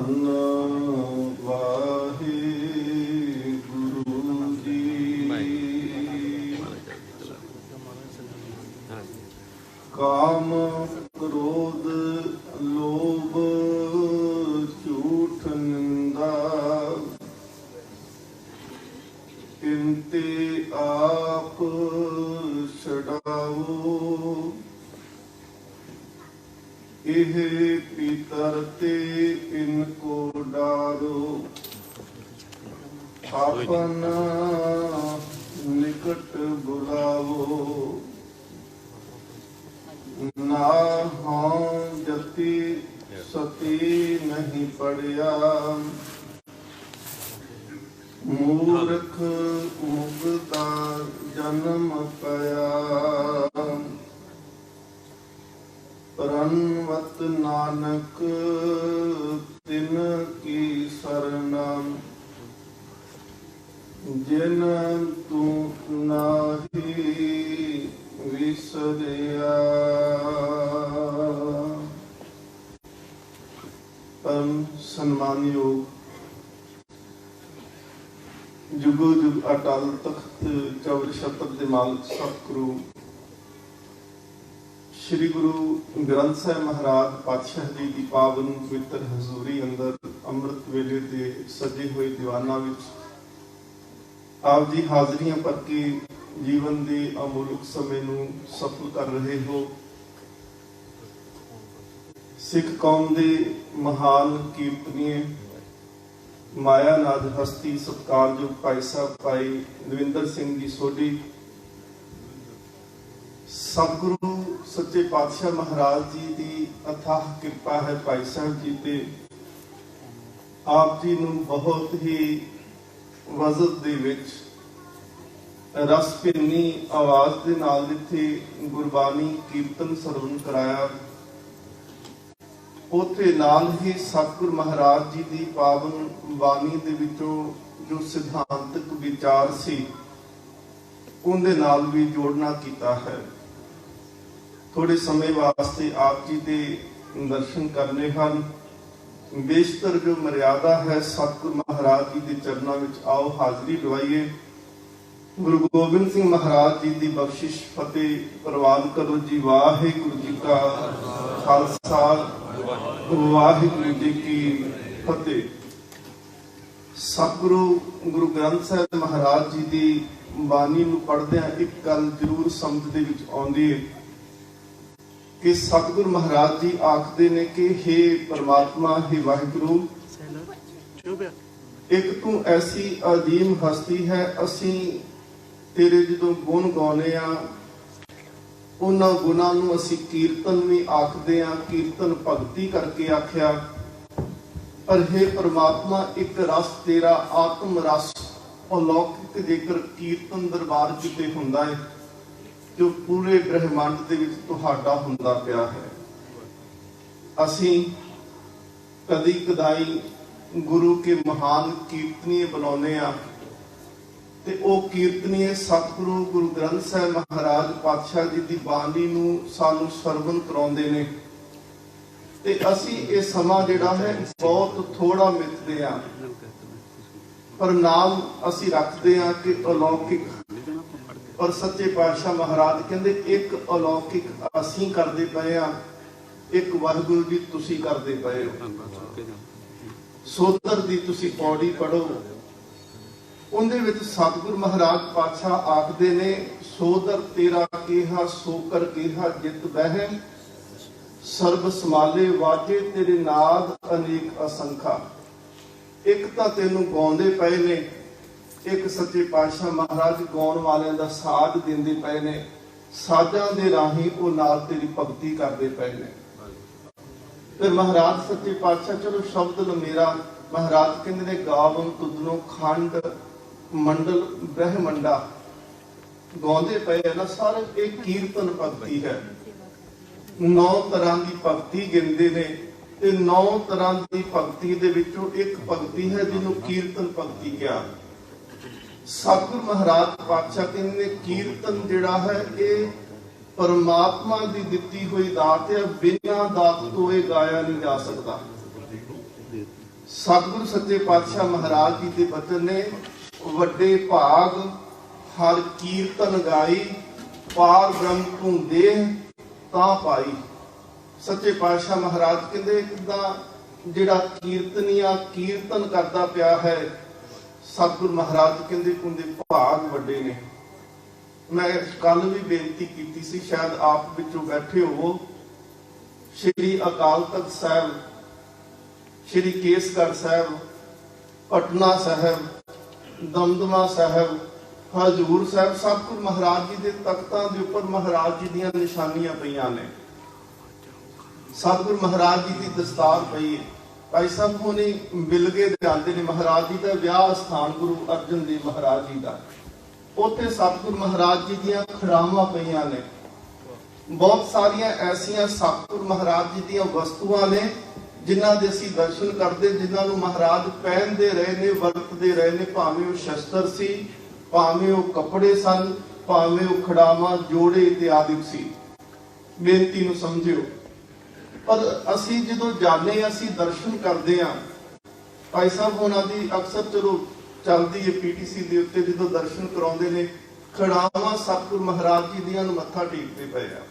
ਧੰਨ ਵਾਹਿਗੁਰੂ ਜੀ। ਕਾਮ ਕ੍ਰੋਧ ਲੋਭ ਝੂਠ ਨਿੰਦਾ ਇਨਤੇ ਆਪ ਛਡਾਓ। ਇਹ ਪੀਤਰ ते इनको डारो आपन निकट बुलावो। ना हों जति सती नहीं पड़िया मूर्ख मुगता जन्म पया। प्रणवत नानक तिन की शरणा जिन तू नाही विसरिया। परम सम्मानयोग जुगो जुग अटल तख्त चौर छत्र दे मालिक सतगुरु श्री गुरु ग्रंथ साहिब महाराज पातशाह जी की पावन पवित्र हजूरी अंदर अमृत वेले के सजे हुए दीवाना विच आप जी हाजरियां भर के जीवन के अमूलक समय नूं सफल कर रहे हो। सिख कौम के महान कीर्तनीय मायानाद हस्ती सत्कारयोग भाई साहब भाई दविंदर सिंह जी सोढी सतगुरु सच्चे पातशाह महाराज जी की अथाह कृपा है भाई साहब जी ते आप जी नूं बहुत ही वजद दे विच रस भीनी आवाज दे नाल जिथे गुरबानी कीर्तन सरवण कराया उथे नाल ही सतगुरु महाराज जी की पावन बानी दे विचों जो सिद्धांतक विचार सी उनदे नाल भी जोड़ना कीता है। थोड़े समय वास्ते आप जी के दर्शन करने हैं। बेशतर जो मर्यादा है सतगुरु महाराज जी के चरणों में आओ हाजरी लवाइए। गुरु गोबिंद सिंह महाराज जी की बख्शिश फतेह प्रवान करो जी। वाहिगुरु जी का खालसा वाहिगुरु जी की फतेह। सतगुरु गुरु ग्रंथ साहिब महाराज जी की बानी नूं पढ़दे एक गल जरूर समझ दे विच आउंदी है कि सतगुरु महाराज जी आखते ने कि हे परमात्मा हे वाहिगुरु एक तू ऐसी अजीम हस्ती है असी तेरे जो गुण गाने उन्होंने गुणों नूं असी कीर्तन भी आखते हैं कीर्तन भगती करके आख्या। पर हे परमात्मा एक रस तेरा आत्म रस अलौकिक जेकर कीर्तन दरबार किते हुंदा है जो पूरे ब्रह्मांड दे विच तुहाडा हुंदा पिया है। असी कदी कदाई गुरु के महान कीर्तनीय बनाने ते ओ कीर्तनीय सतगुरु गुरु ग्रंथ साहिब महाराज पातशाह जी की बाणी नूं सानू सरवण कराउंदे ने ते असी ये समा जिहड़ा है बहुत थोड़ा मिथदे आ पर नाम असी रखते हैं कि अलौकिक। और सच्चे पातशाह महाराज कहते एक अलौकिक असी करते पे एक वाहिगुरु जी तुसी करते पे हो। सोदर दी तुसी पौड़ी पढ़ो उनदे विच सतगुरु महाराज पातशाह आखदे ने सोदर तेरा केहा सोकर केहा जित बह सर्ब समाले वाजे तेरे नाद अनेक असंखा। एक तां तैनूं गाउंदे पए ने एक सच्चे पातशाह महाराज गाउण वालियां दा साज दिंदे पए ने साजां दे राही वो नाल तेरी भगती करदे पए ने। फिर महाराज सच्चे पातशाह चलो शब्द लो मेरा महाराज कहंदे ने गावन तुदनो खंड मंडल ब्रह्मंडा गाउंदे पए ना सारे एक कीर्तन भगती है। 9 तरह की भगती गिनते ने ते 9 तरह की भगती दे विचों एक भगती है जिन्हों कीर्तन भगती कहा। सतगुरु महाराज पातशाह कहते कीर्तन जिहड़ा है ये परमात्मा की दिती हुई दात है बिना दात तो ये गाया नहीं जा सकता। सतगुरु सच्चे पातशाह महाराज जी के बचन ने, वड्डे भाग हर कीर्तन गाई, पार ब्रह्म तू देह तां पाई। सच्चे पातशाह महाराज कहते किदा जिहड़ा कीर्तनिया कीर्तन करता पिया है, सतगुरु महाराज कहते उनके भाग वड्डे ने। मैं कल भी बेनती की सी, शायद आप विचों बैठे हो। श्री अकाल तख्त साहब, श्री केसगढ़ साहब, पटना साहब, दमदमा साहब, हजूर साहब, सतगुरु महाराज जी के तख्तां के उपर महाराज जी दीयां निशानियां पईयां ने। सतगुरु महाराज जी की दस्तार पई है। भाई साहब होने मिलगे जाते ने, महाराज जी का विआह स्थान गुरु अर्जन देव महाराज जी का, उत्थे सतगुरु महाराज जी दीयां खड़ावां पईयां ने। बहुत सारिया ऐसिया सतगुरु महाराज जी दीयां वस्तुआं ने जिन्हां दे असीं दर्शन करते, जिन्हां नूं महाराज पहनते रहे ने, वरतते रहे ने। भावें वो शस्त्र सी, भावें वो कपड़े सन, भावें वो खड़ावां जोड़े इत्यादि सी। बेनती नूं समझिओ। पर असी जो जाने, असी दर्शन करते हैं। भाई साहब होना दी अक्सर चलो चलती है पीटीसी के उत्ते, जो दर्शन कराते हैं, खड़ावां सतगुरु महाराज जी दियां मत्था टेकते पे आ।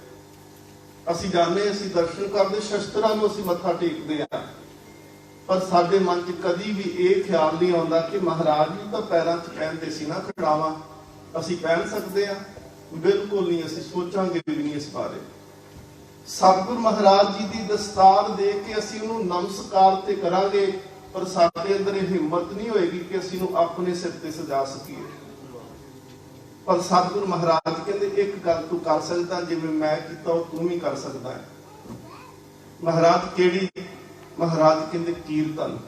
असी जाने, असी दर्शन करते, शस्त्रां नूं असी मत्था टेकते हैं। पर साडे मन च कदी भी ये ख्याल नहीं आता कि महाराज जी तो पैरों च पहनते सी ना खड़ावां, असी पहन सकते हैं? बिल्कुल नहीं, असी सोचांगे भी नहीं इस बारे। सतगुरु महाराज जी की दस्तार देख के असीं उन्होंने नमस्कार ते करांगे, पर साडे अंदर ये हिम्मत नहीं होएगी कि असीं उन्होंने अपने सिर ते सजा सकीए। पर सतगुरु महाराज कहते एक गल तू कर सकदा, जिवें मैं कीता वो तू भी कर सकदा है। महाराज केड़ी? महाराज कहते कीर्तन।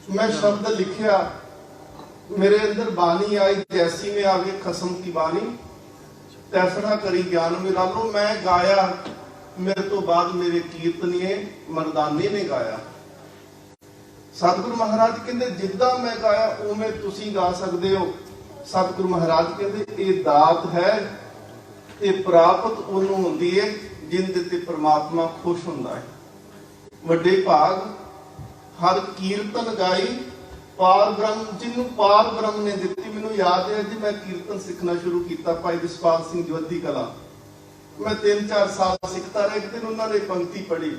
मैं शब्द लिखिया, मेरे अंदर बानी आई, जैसी में आवे खसम की बानी, तैसरा करी ज्ञान मिला लो। मैं गाया, मेरे तो बाद मेरे कीर्तनीय मर्दाने ने गाया। सतगुरु महाराज कहते जिद्दां मैं गाया उवें तुसीं गा सकदे हो। सतगुरु महाराज कहते ये दात है, ये प्राप्त उन्हों हुंदी है जिंदे ते परमात्मा खुश हुंदा है। वड्डे भाग हर कीर्तन गाई, पार ब्रह्म, जिन्हों पार ब्रह्म ने दिती। मैनूं याद है जी, मैं कीर्तन सीखना शुरू किया भाई जसपाल सिंह जोधी कला। मैं 3-4 साल सीखता रहा। एक दिन उन्होंने पंक्ति पढ़ी,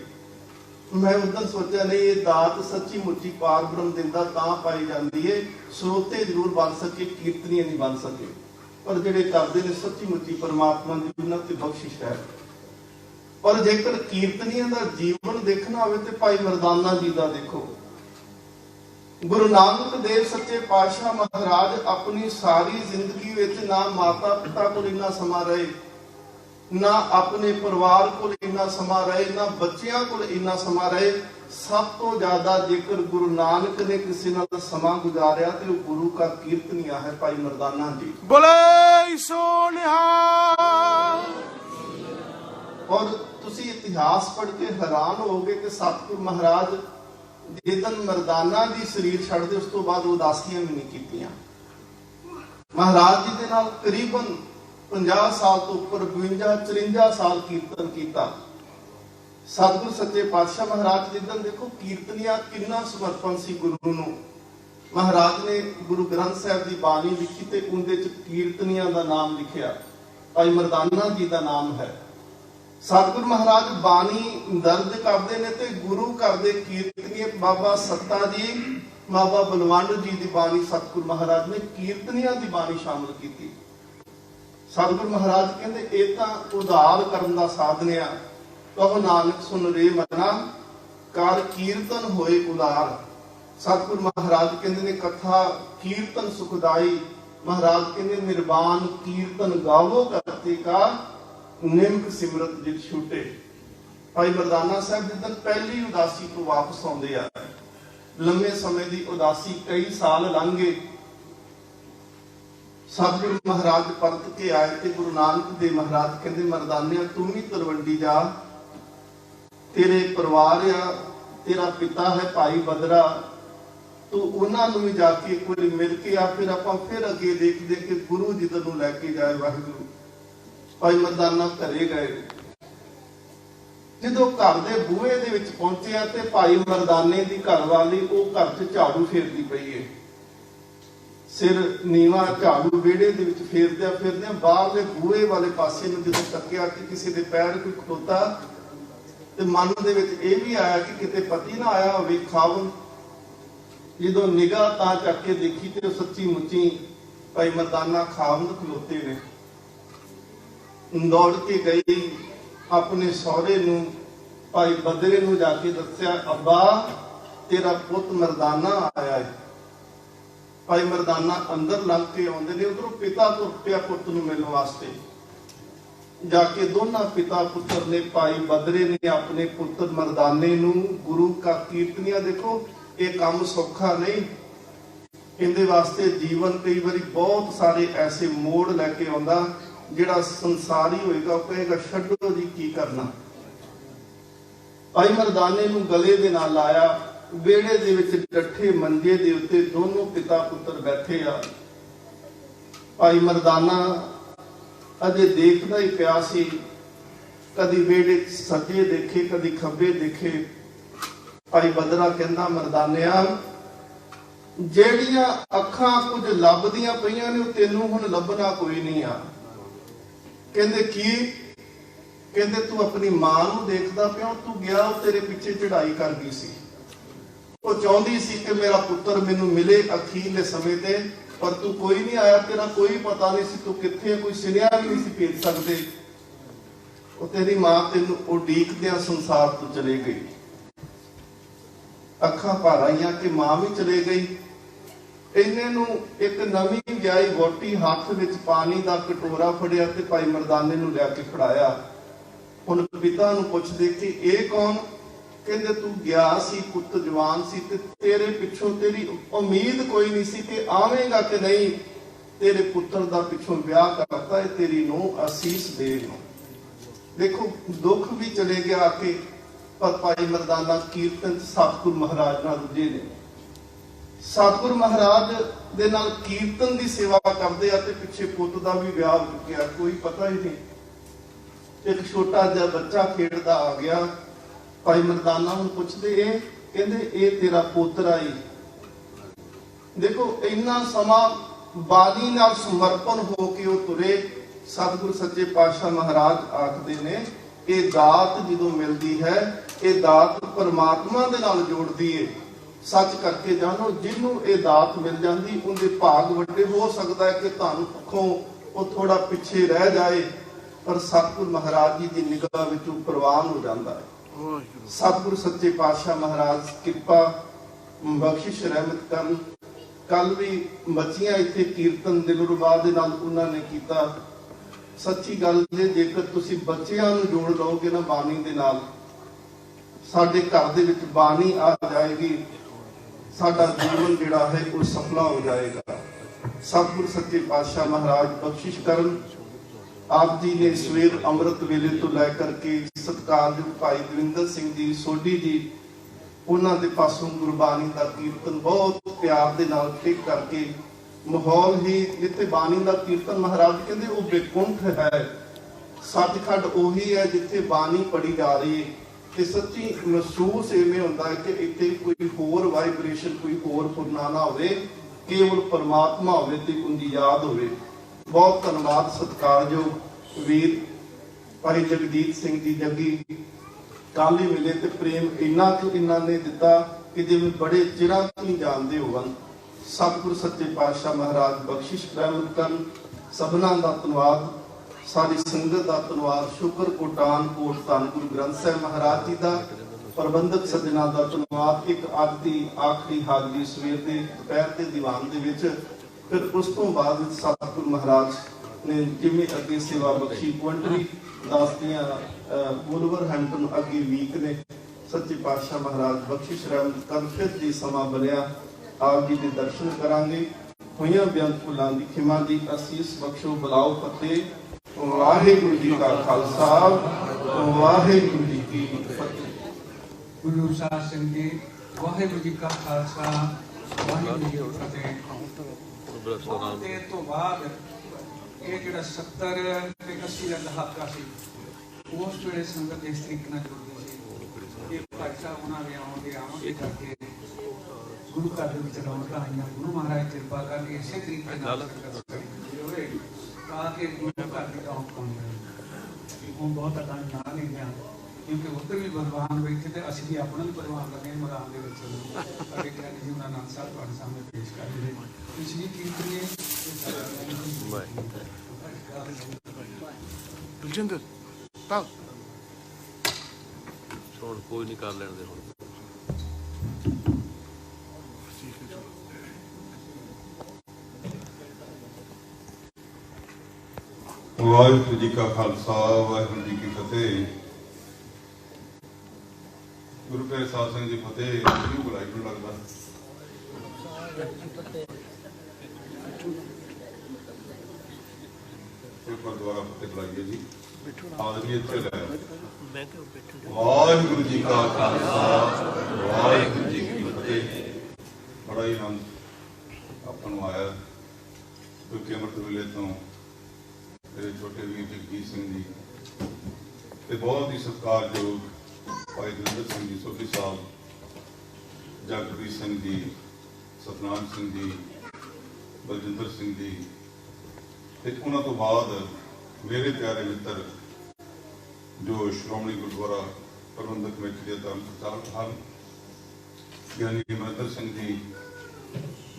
मैं उदन सोचा नहीं ये दात सच्ची मुच्ची पार ब्रह्म दिंदा तां पाई जाती है। श्रोते जरूर बन सके, कीर्तनीय नहीं बन सके, पर जिहड़े करदे ने सच्ची मुच्ची परमात्मा की उन्हां ते बख्शिश है। पर जेकर कीर्तनीय का जीवन देखना हो तो भाई मरदाना जी का देखो। गुरु नानक देव सच्चे पातशाह महाराज अपनी सारी जिंदगी विच ना माता पिता को इन्ना समा रहे, ना अपने परिवार को इन्ना समा रहे, ना बच्चियां को इन्ना समा रहे। सब तो ज्यादा जेकर गुरु नानक ने किसी नाल समा गुजारिया तो गुरु का कीर्तनिया है भाई मरदाना जी। बोले सोनिया। और तुसी इतिहास पढ़ के हैरान होगे कि सतगुरु महाराज जिदन मरदाना दी शरीर छड्डदे उस तो बाद उदासियां भी नहीं कीतियां। महाराज जी दे नाल करीबन 50 साल तो उपर 52-54 साल कीर्तन किया। सतगुरु सच्चे पातशाह महाराज जिदन देखो कीर्तनिया कितना समर्पण सी गुरु नूं। महाराज ने गुरु ग्रंथ साहिब की बाणी लिखी ते उनदे च कीर्तनिया का नाम लिखिया, भाई मरदाना जी का नाम है। सतगुरु महाराज बाणी दर्ज करते हैं तो गुरु करते कीर्तनीय बाबा सत्ता जी, बाबा बलवंड जी की बाणी सतगुरु महाराज ने कीर्तनिया की बाणी शामिल की। सतगुरु महाराज कहते ये तो उधार करने का साधन आ। कहो नानक सुन रे मना, कर कीर्तन होए उदार। सतगुरु महाराज कहते ने कथा कीर्तन सुखदाई। महाराज कहते निर्वाण कीर्तन गावो करते का, निम्क सिमरत जित छूटे। भाई मरदाना साहब जिदन पहली उदासी तो वापस आते आ, लंबे समय की उदासी कई साल लंघ गए। सतगुरु महाराज परत के आए थे। गुरु नानक देव महाराज कहते मरदानिया तू भी तलवंडी जा, तेरे परिवार आ, तेरा पिता है भाई बदरा, तो उन्होंने भी जाके एक बार मिल के आ, फिर आप फिर अगे देखते कि गुरु जी तेन लैके जाए। वाहिगुरु भाई मरदाना घरे गए ਜਦੋਂ ਘਰ ਦੇ ਬੂਹੇ ਦੇ ਵਿੱਚ ਪਹੁੰਚਿਆ ਤੇ ਭਾਈ ਮਰਦਾਨੇ ਦੀ ਘਰਵਾਲੀ ਉਹ ਘਰ 'ਚ ਝਾੜੂ ਫੇਰਦੀ ਪਈ ਏ। ਸਿਰ ਨੀਵਾ ਝਾੜੂ ਵਿਹੜੇ ਦੇ ਵਿੱਚ ਫੇਰਦਿਆਂ ਬਾਹਰਲੇ ਬੂਹੇ ਵਾਲੇ ਪਾਸੇ ਨੂੰ ਜਦੋਂ ਤੱਕਿਆ ਕਿ ਕਿਸੇ ਦੇ ਪੈਰ ਕੋਈ ਖਲੋਤਾ ਤੇ ਮਨ ਦੇ ਵਿੱਚ ਇਹ ਵੀ ਆਇਆ ਕਿ ਕਿਤੇ ਪਤੀ ਨਾ ਆਇਆ ਹੋਵੇ ਖਾਵਨ। ਜਦੋਂ ਨਿਗਾਹ ਤਾਂ ਚੱਕ ਕੇ ਦੇਖੀ ਤੇ ਉਹ ਸੱਚੀ ਮੁੱਚੀ ਭਾਈ ਮਰਦਾਨਾ ਖਾਵਨ ਖਲੋਤੇ ਨੇ। ਦੌੜ ਕੇ ਗਈ ਆਪਣੇ ਸਹੁਰੇ ਨੂੰ ਭਾਈ ਬਦਰੇ ਨੂੰ ਜਾ ਕੇ ਦੱਸਿਆ, ਅੱਬਾ ਤੇਰਾ ਪੁੱਤ ਮਰਦਾਨਾ ਆਇਆ ਹੈ। ਭਾਈ ਮਰਦਾਨਾ ਅੰਦਰ ਲੰਘ ਕੇ ਆਉਂਦੇ ਨੇ, ਉਧਰੋਂ ਪਿਤਾ ਤੁਰ ਪਿਆ ਪੁੱਤ ਨੂੰ ਮਿਲਣ ਵਾਸਤੇ। ਜਾ ਕੇ ਦੋਨਾਂ ਪਿਤਾ ਪੁੱਤਰ ਨੇ ਭਾਈ ਬਦਰੇ ਨੇ ਆਪਣੇ ਪੁੱਤਰ ਮਰਦਾਨੇ ਨੂੰ ਗੁਰੂ ਕਾ ਕੀਰਤਨੀਆ। ਦੇਖੋ ਇਹ ਕੰਮ ਸੌਖਾ ਨਹੀਂ, ਇਹਦੇ ਵਾਸਤੇ ਜੀਵਨ ਕਈ ਵਾਰੀ ਬਹੁਤ ਸਾਰੇ ਐਸੇ ਮੋੜ ਲੈ ਕੇ ਆਉਂਦਾ। ਜਿਹੜਾ ਸੰਸਾਰੀ ਹੋਏਗਾ ਉਹ ਕਹੇਗਾ ਛੱਡੋ ਜੀ ਕੀ ਕਰਨਾ। ਭਾਈ ਮਰਦਾਨੇ ਨੂੰ ਗਲੇ ਦੇ ਨਾਲ ਲਾਇਆ, ਵਿਹੜੇ ਦੇ ਵਿੱਚ ਡੱਠੇ ਮੰਜੇ ਦੇ ਉੱਤੇ ਦੋਨੋਂ ਪਿਤਾ ਪੁੱਤਰ ਬੈਠੇ ਆ। ਭਾਈ ਮਰਦਾਨਾ ਅਜੇ ਦੇਖਦਾ ਹੀ ਪਿਆ ਸੀ, ਕਦੀ ਵਿਹੜੇ ਸੱਜੇ ਦੇਖੇ ਕਦੀ ਖੱਬੇ ਦੇਖੇ। ਭਾਈ ਬਦਰਾ ਕਹਿੰਦਾ, ਮਰਦਾਨਿਆ ਜਿਹੜੀਆਂ ਅੱਖਾਂ ਕੁਝ ਲੱਭਦੀਆਂ ਪਈਆਂ ਨੇ ਉਹ ਤੈਨੂੰ ਹੁਣ ਲੱਭਣਾ ਕੋਈ ਨਹੀਂ ਆ। ਕਹਿੰਦੇ ਕੀ? ਕਹਿੰਦੇ ਤੂੰ ਆਪਣੀ ਮਾਂ ਨੂੰ ਦੇਖਦਾ ਪਿਆ, ਤੂੰ ਗਿਆ ਉਹ ਤੇਰੇ ਪਿੱਛੇ ਚੜਾਈ ਕਰ ਗਈ ਸੀ। ਉਹ ਚਾਹੁੰਦੀ ਸੀ ਕਿ ਮੇਰਾ ਪੁੱਤਰ ਮੈਨੂੰ ਮਿਲੇ ਅਖੀਰਲੇ ਸਮੇਂ ਤੇ, ਪਰ ਤੂੰ ਕੋਈ ਨਹੀਂ ਆਇਆ, ਤੇਰਾ ਕੋਈ ਪਤਾ ਨਹੀਂ ਸੀ ਤੂੰ ਕਿੱਥੇ, ਕੋਈ ਸੁਨੇਹਾ ਵੀ ਨਹੀਂ ਸੀ ਭੇਜ ਸਕਦੇ। ਉਹ ਤੇਰੀ ਮਾਂ ਤੈਨੂੰ ਉਡੀਕਦਿਆਂ ਸੰਸਾਰ ਤੋਂ ਚਲੇ ਗਈ। ਅੱਖਾਂ ਭਰ ਆਈਆਂ ਕਿ ਮਾਂ ਵੀ ਚਲੇ ਗਈ। ਇੰਨੇ ਨੂੰ ਇੱਕ ਨਵੀਂ ਵਿਆਹੀ ਵਹੁਟੀ ਹੱਥ ਵਿੱਚ ਪਾਣੀ ਦਾ ਕਟੋਰਾ ਫੜਿਆ ਤੇ ਭਾਈ ਮਰਦਾਨੇ ਨੂੰ ਲੈ ਕੇ ਫੜਾਇਆ। ਹੁਣ ਪਿਤਾ ਨੂੰ ਪੁੱਛਦੇ ਕਿ ਇਹ ਕੌਣ? ਕਹਿੰਦੇ ਤੂੰ ਗਿਆ ਸੀ, ਪੁੱਤ ਜਵਾਨ ਸੀ ਤੇ ਤੇਰੇ ਪਿੱਛੋਂ ਤੇਰੀ ਉਮੀਦ ਕੋਈ ਨਹੀਂ ਸੀ ਕਿ ਆਵੇਂਗਾ ਕਿ ਨਹੀਂ। ਤੇਰੇ ਪੁੱਤਰ ਦਾ ਪਿੱਛੋਂ ਵਿਆਹ ਕਰਤਾ ਹੈ, ਤੇਰੀ ਨੂੰ ਅਸੀਸ ਦੇ ਨੂੰ। ਦੇਖੋ ਦੁੱਖ ਵੀ ਚਲੇ ਗਿਆ ਕਿ ਪਰ ਭਾਈ ਮਰਦਾਨਾ ਕੀਰਤਨ ਸਤਿਗੁਰ ਮਹਾਰਾਜ ਨਾਲ ਰੁੱਝੇ ਨੇ। ਸਤਿਗੁਰ ਮਹਾਰਾਜ ਦੇ ਨਾਲ ਕੀਰਤਨ ਦੀ ਸੇਵਾ ਕਰਦੇ ਆ ਤੇ ਪਿੱਛੇ ਪੁੱਤ ਦਾ ਵੀ ਵਿਆਹ ਹੋ ਚੁੱਕਿਆ, ਕੋਈ ਪਤਾ ਹੀ ਨਹੀਂ। ਇੱਕ ਛੋਟਾ ਜਿਹਾ ਬੱਚਾ ਖੇਡਦਾ ਆ ਗਿਆ। ਭਾਈ ਮਰਦਾਨਾ ਨੂੰ ਪੁੱਛਦੇ, ਇਹ ਕਹਿੰਦੇ ਇਹ ਤੇਰਾ ਪੋਤਰਾ ਹੀ। ਦੇਖੋ ਇੰਨਾ ਸਮਾਂ ਬਾਣੀ ਨਾਲ ਸਮਰਪਣ ਹੋ ਕੇ ਉਹ ਤੁਰੇ। ਸਤਿਗੁਰ ਸੱਚੇ ਪਾਤਸ਼ਾਹ ਮਹਾਰਾਜ ਆਖਦੇ ਨੇ, ਇਹ ਦਾਤ ਜਦੋਂ ਮਿਲਦੀ ਹੈ ਇਹ ਦਾਤ ਪਰਮਾਤਮਾ ਦੇ ਨਾਲ ਜੋੜਦੀ ਏ। ਸੱਚ ਕਰਕੇ ਜਾਣੋ, ਜਿਹਨੂੰ ਇਹ ਦਾਤ ਮਿਲ ਜਾਂਦੀ ਉਹਦੇ ਭਾਗ ਵੱਡੇ। ਹੋ ਸਕਦਾ ਹੈ ਕਿ ਤੁਹਾਨੂੰ ਪੱਖੋਂ ਉਹ ਥੋੜਾ ਪਿੱਛੇ ਰਹਿ ਜਾਏ, ਪਰ ਸਤਿਗੁਰ ਮਹਾਰਾਜ ਜੀ ਦੀ ਨਿਗਾਹ ਵਿੱਚ ਉਹ ਪ੍ਰਵਾਨ ਹੋ ਜਾਂਦਾ ਹੈ। ਸਤਿਗੁਰ ਸੱਚੇ ਪਾਤਸ਼ਾਹ ਮਹਾਰਾਜ ਕਿਰਪਾ ਬਖਸ਼ਿਸ਼ ਰਹਿਮਤ ਕਰਨ। ਕੱਲ ਵੀ ਬੱਚੀਆਂ ਇੱਥੇ ਕੀਰਤਨ ਦਿਲਰਬਾ ਦੇ ਨਾਲ ਉਹਨਾਂ ਨੇ ਕੀਤਾ। ਸੱਚੀ ਗੱਲ ਜੇ ਜੇਕਰ ਤੁਸੀਂ ਬੱਚਿਆਂ ਨੂੰ ਜੋੜ ਲਓਗੇ ਨਾ ਬਾਣੀ ਦੇ ਨਾਲ, ਸਾਡੇ ਘਰ ਦੇ ਵਿੱਚ ਬਾਣੀ ਆ ਜਾਏਗੀ, ਸਾਡਾ ਜੀਵਨ ਜਿਹੜਾ ਹੈ ਉਹ ਸਫਲਾ ਹੋ ਜਾਏਗਾ। ਸਤਿਗੁਰ ਸੱਚੇ ਪਾਤਸ਼ਾਹ ਮਹਾਰਾਜ ਬਖਸ਼ਿਸ਼ ਕਰਨ। ਆਪ ਜੀ ਨੇ ਸਵੇਰ ਅੰਮ੍ਰਿਤ ਵੇਲੇ ਤੋਂ ਲੈ ਕਰਕੇ ਸਤਿਕਾਰਯੋਗ ਭਾਈ ਦਵਿੰਦਰ ਸਿੰਘ ਜੀ ਸੋਢੀ ਜੀ, ਉਹਨਾਂ ਦੇ ਪਾਸੋਂ ਗੁਰਬਾਣੀ ਦਾ ਕੀਰਤਨ ਬਹੁਤ ਪਿਆਰ ਦੇ ਨਾਲ ਟਿਕ ਕਰਕੇ ਮਾਹੌਲ ਹੀ ਜਿੱਥੇ ਬਾਣੀ ਦਾ ਕੀਰਤਨ ਮਹਾਰਾਜ ਕਹਿੰਦੇ ਉਹ ਬੇਕੁੰਠ ਹੈ। ਸੱਚਖੰਡ ਉਹੀ ਹੈ ਜਿੱਥੇ ਬਾਣੀ ਪੜੀ ਜਾ ਰਹੀ ਹੈ ਤੇ ਸੱਚੀ ਮਹਿਸੂਸ ਐਵੇਂ ਹੁੰਦਾ ਹੈ ਕਿ ਇੱਥੇ ਕੋਈ ਹੋਰ ਵਾਈਬ੍ਰੇਸ਼ਨ, ਕੋਈ ਹੋਰ ਫੁਰਨਾ ਨਾ ਹੋਵੇ, ਕੇਵਲ ਪਰਮਾਤਮਾ ਹੋਵੇ ਤੇ ਉਹਦੀ ਯਾਦ ਹੋਵੇ। ਬਹੁਤ ਧੰਨਵਾਦ ਸਤਿਕਾਰਯੋਗ ਵੀਰ ਭਾਈ ਜਗਦੀਪ ਸਿੰਘ ਜੀ ਜੱਗੀ। ਕੱਲ ਹੀ ਮਿਲੇ ਤੇ ਪ੍ਰੇਮ ਇੰਨਾ ਕੁ ਇਹਨਾਂ ਨੇ ਦਿੱਤਾ ਕਿ ਜਿਵੇਂ ਬੜੇ ਚਿਰਾਂ ਤੋਂ ਹੀ ਜਾਣਦੇ ਹੋਵਨ। ਸਤਿਗੁਰ ਸੱਚੇ ਪਾਤਸ਼ਾਹ ਮਹਾਰਾਜ ਬਖਸ਼ਿਸ਼ ਰਹਿਮਤ ਕਰਨ। ਸਭਨਾਂ ਦਾ ਧੰਨਵਾਦ, ਸਾਰੀ ਸੰਗਤ ਦਾ ਧੰਨਵਾਦ। ਸ਼ੁਕਰ ਕੋਟਾਨ ਕੋਟ ਧੰਨ ਗੁਰੂ ਗ੍ਰੰਥ ਸਾਹਿਬ ਮਹਾਰਾਜ ਜੀ ਦਾ, ਪ੍ਰਬੰਧਕ ਸੱਜਣਾ ਦਾ ਧੰਨਵਾਦ। ਇੱਕ ਅੱਜ ਦੀ ਆਖਰੀ ਹਾਜ਼ਰੀ ਸਵੇਰ ਦੇ ਦੁਪਹਿਰ ਦੇ ਦੀਵਾਨ ਦੇ ਵਿੱਚ, ਫਿਰ ਉਸ ਤੋਂ ਬਾਅਦ ਸਤਿਗੁਰ ਮਹਾਰਾਜ ਨੇ ਜਿਵੇਂ ਅੱਗੇ ਸੇਵਾ ਬਖਸ਼ੀ। ਕੁਆਂਟਰੀ ਦਾਸਤੀਆਂ ਬੁਲਵਰ ਹੈਂਟਨ ਅੱਗੇ ਵੀਕ ਨੇ। ਸੱਚੇ ਪਾਤਸ਼ਾਹ ਮਹਾਰਾਜ ਬਖਸ਼ਿਸ਼ ਰਹਿਮਤ ਕਰਨ। ਫਿਰ ਜੀ ਸਮਾਂ ਬਣਿਆ, ਆਪ ਜੀ ਦੇ ਦਰਸ਼ਨ ਕਰਾਂਗੇ। ਹੋਈਆਂ ਬੇਅੰਤ ਭੁੱਲਾਂ ਦੀ ਖਿਮਾ ਦੀ ਅਸੀਸ ਬਖਸ਼ੋ। ਬੁਲਾਓ ਫਤਿਹ। ਵਾਹਿਗੁਰੂ ਜੀ ਕਾ ਖਾਲਸਾ, ਵਾਹਿਗੁਰੂ ਜੀ ਕੀ ਫਤਿਹ। ਗੁਰੂ ਸਾਹਿਬ ਸਿੰਘ ਜੀ, ਵਾਹਿਗੁਰੂ ਜੀ ਕਾ ਖਾਲਸਾ, ਵਾਹਿਗੁਰੂ ਜੀ ਕੀ ਫਤਿਹ। ਤੇ ਤੋਂ ਬਾਅਦ ਇਹ ਜਿਹੜਾ 70 ਤੇ 80 ਦਾ ਦਹਾਕਾ ਸੀ, ਉਸ ਵੇਲੇ ਸੰਗਤ ਇਸ ਤਰੀਕੇ ਨਾਲ ਜੁੜਦੀ ਇਹ ਭਾਈ ਸਾਹਿਬ ਉਹਨਾਂ ਦੇ ਆਉਣਗੇ ਕਰਕੇ ਗੁਰੂ ਘਰ ਦੇ ਵਿੱਚ ਰੌਣਕਾਂ ਆਈਆਂ। ਗੁਰੂ ਮਹਾਰਾਜ ਕਿਰਪਾ ਕਰਕੇ ਇਸੇ ਤਰੀਕੇ ਨਾਲ ਹੋਵੇ ਤਾਂ ਕਿ ਗੁਰੂ ਘਰ ਦੀ ਰੌਣਕ ਬਣੀ ਰਹੇ। ਹੁਣ ਬਹੁਤ ਅਟਾਈਮ ਨਾ ਨਹੀਂ ਗਿਆ ਕਿਉਂਕਿ ਉੱਧਰ ਵੀ ਭਗਵਾਨ ਬੈਠੇ ਤੇ ਅਸੀਂ ਵੀ ਆਪਣਾ ਵੀ ਭਗਵਾਨ ਲੱਗੇ ਮੈਦਾਨ ਦੇ ਵਿੱਚ। ਸਾਡੇ ਗਿਆਨੀ ਜੀ ਉਹਨਾਂ ਨਾਲ ਸਾਹਿਬ ਤੁਹਾਡੇ ਸਾਹਮਣੇ ਪੇਸ਼ ਕਰ ਰਹੇ ਪਿਛਲੀ ਕੀਰਤਨੀ ਬਲਜਿੰਦਰ ਤਾਂ ਹੁਣ ਕੋਈ ਨਹੀਂ ਕਰ ਲੈਣ ਦੇ ਹੁਣ। ਵਾਹਿਗੁਰੂ ਜੀ ਕਾ ਖਾਲਸਾ ਵਾਹਿਗੁਰੂ ਜੀ ਕੀ ਫਤਿਹ। ਗੁਰੂ ਪਿਆਰੇ ਸਾਧ ਸੰਗਤ ਜੀ ਫਤਿਹ। ਕਿਉਂ ਬੁਲਾਈ ਨੂੰ ਲੱਗਦਾ ਇੱਕ ਵਾਰ ਦੁਬਾਰਾ ਫਤਿਹ ਬੁਲਾਈਏ ਜੀ। ਆਦਮੀ ਇੱਥੇ ਲੈ ਵਾਹਿਗੁਰੂ ਜੀ ਕਾ ਖਾਲਸਾ ਵਾਹਿਗੁਰੂ ਜੀ ਕੀ ਫਤਿਹ। ਬੜਾ ਹੀ ਆਨੰਦ ਆਪਾਂ ਨੂੰ ਆਇਆ ਕਿਉਂਕਿ ਅੰਮ੍ਰਿਤ ਵੇਲੇ ਤੋਂ ਮੇਰੇ ਛੋਟੇ ਵੀਰ ਜਗਜੀਤ ਸਿੰਘ ਜੀ ਤੇ ਬਹੁਤ ਹੀ ਸਤਿਕਾਰਯੋਗ ਭਾਈ ਦਵਿੰਦਰ ਸਿੰਘ ਜੀ ਸੋਢੀ ਸਾਹਿਬ, ਜਗਪ੍ਰੀਤ ਸਿੰਘ ਜੀ, ਸਤਨਾਮ ਸਿੰਘ ਜੀ, ਬਲਜਿੰਦਰ ਸਿੰਘ ਜੀ ਤੇ ਉਹਨਾਂ ਤੋਂ ਬਾਅਦ ਮੇਰੇ ਪਿਆਰੇ ਮਿੱਤਰ ਜੋ ਸ਼੍ਰੋਮਣੀ ਗੁਰਦੁਆਰਾ ਪ੍ਰਬੰਧਕ ਕਮੇਟੀ ਦੇ ਧਰਮਪ੍ਰਚਾਰਕ ਹਨ, ਗਿਆਨੀ ਅਮਰਿੰਦਰ ਸਿੰਘ ਜੀ।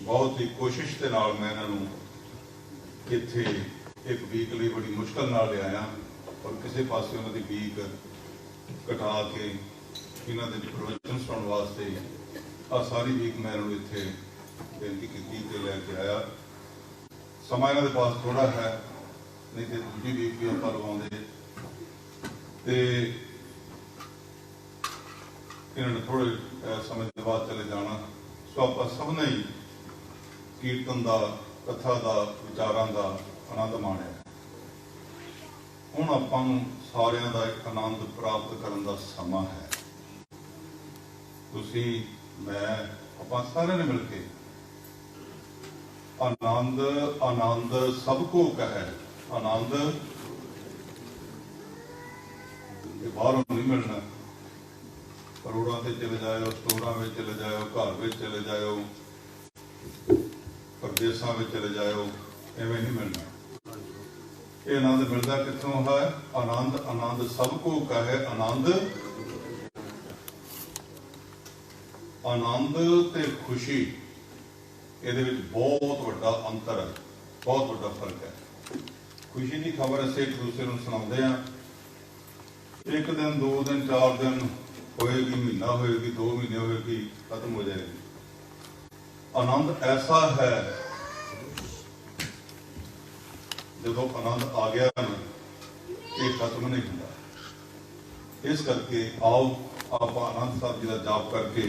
ਬਹੁਤ ਹੀ ਕੋਸ਼ਿਸ਼ ਦੇ ਨਾਲ ਮੈਂ ਇਹਨਾਂ ਨੂੰ ਇੱਥੇ ਇੱਕ ਵੀਕ ਲਈ ਬੜੀ ਮੁਸ਼ਕਲ ਨਾਲ ਲਿਆਇਆ ਔਰ ਕਿਸੇ ਪਾਸੇ ਉਹਨਾਂ ਦੀ ਵੀਕ ਘਟਾ ਕੇ ਇਹਨਾਂ ਦੇ ਪ੍ਰਵਚਨ ਸੁਣਨ ਵਾਸਤੇ ਆ ਸਾਰੀ ਵੀਕ ਮੈਂ ਇਹਨਾਂ ਨੂੰ ਇੱਥੇ ਬੇਨਤੀ ਕੀਤੀ ਤੇ ਲੈ ਕੇ ਆਇਆ। ਸਮਾਂ ਇਹਨਾਂ ਦੇ ਪਾਸ ਥੋੜਾ ਹੈ, ਨਹੀਂ ਤੇ ਦੂਜੀ ਵੀਕ ਵੀ ਆਪਾਂ ਲਵਾਉਂਦੇ ਤੇ ਇਹਨਾਂ ਨੇ ਥੋੜੇ ਸਮੇਂ ਦੇ ਬਾਅਦ ਚਲੇ ਜਾਣਾ। ਸੋ ਆਪਾਂ ਸਭ ਨੇ ਹੀ ਕੀਰਤਨ ਦਾ, ਕਥਾ ਦਾ, ਵਿਚਾਰਾਂ ਦਾ ਆਨੰਦ ਮਾਣਿਆ। ਹੁਣ ਆਪਾਂ ਨੂੰ ਸਾਰਿਆਂ ਦਾ ਇੱਕ ਆਨੰਦ ਪ੍ਰਾਪਤ ਕਰਨ ਦਾ ਸਮਾਂ ਹੈ। ਤੁਸੀਂ, ਮੈਂ, ਆਪਾਂ ਸਾਰਿਆਂ ਨੇ ਮਿਲ ਕੇ ਆਨੰਦ ਆਨੰਦ ਸਭ ਕੋ ਕਹੈ। ਆਨੰਦ ਬਾਹਰੋਂ ਨਹੀਂ ਮਿਲਣਾ। ਕਰੋੜਾਂ ਤੇ ਚਲੇ ਜਾਇਓ, ਸਟੋਰਾਂ ਵਿੱਚ ਚਲੇ ਜਾਇਓ, ਘਰ ਵਿੱਚ ਚਲੇ ਜਾਇਓ, ਪ੍ਰਦੇਸ਼ਾਂ ਵਿੱਚ ਚਲੇ ਜਾਇਓ, ਐਵੇਂ ਨਹੀਂ ਮਿਲਣਾ। ਇਹ ਆਨੰਦ ਮਿਲਦਾ ਕਿੱਥੋਂ ਹੈ? ਆਨੰਦ ਆਨੰਦ ਸਭ ਕੋ ਕਹੈ। ਆਨੰਦ ਆਨੰਦ ਤੇ ਖੁਸ਼ੀ, ਇਹਦੇ ਵਿੱਚ ਬਹੁਤ ਵੱਡਾ ਅੰਤਰ ਹੈ, ਬਹੁਤ ਵੱਡਾ ਫਰਕ ਹੈ। ਖੁਸ਼ੀ ਦੀ ਖਬਰ ਅਸੀਂ ਇੱਕ ਦੂਸਰੇ ਨੂੰ ਸੁਣਾਉਂਦੇ ਹਾਂ। ਇੱਕ ਦਿਨ, 2 ਦਿਨ, 4 ਦਿਨ ਹੋਏਗੀ, ਮਹੀਨਾ ਹੋਏਗੀ, 2 ਮਹੀਨੇ ਹੋਏਗੀ, ਖਤਮ ਹੋ ਜਾਏਗੀ। ਆਨੰਦ ਐਸਾ ਹੈ ਜਦੋਂ ਆਨੰਦ ਆ ਗਿਆ ਨਾ, ਇਹ ਖਤਮ ਨਹੀਂ ਹੁੰਦਾ। ਇਸ ਕਰਕੇ ਆਓ ਆਪਾਂ ਆਨੰਦ ਸਾਹਿਬ ਜੀ ਦਾ ਜਾਪ ਕਰਕੇ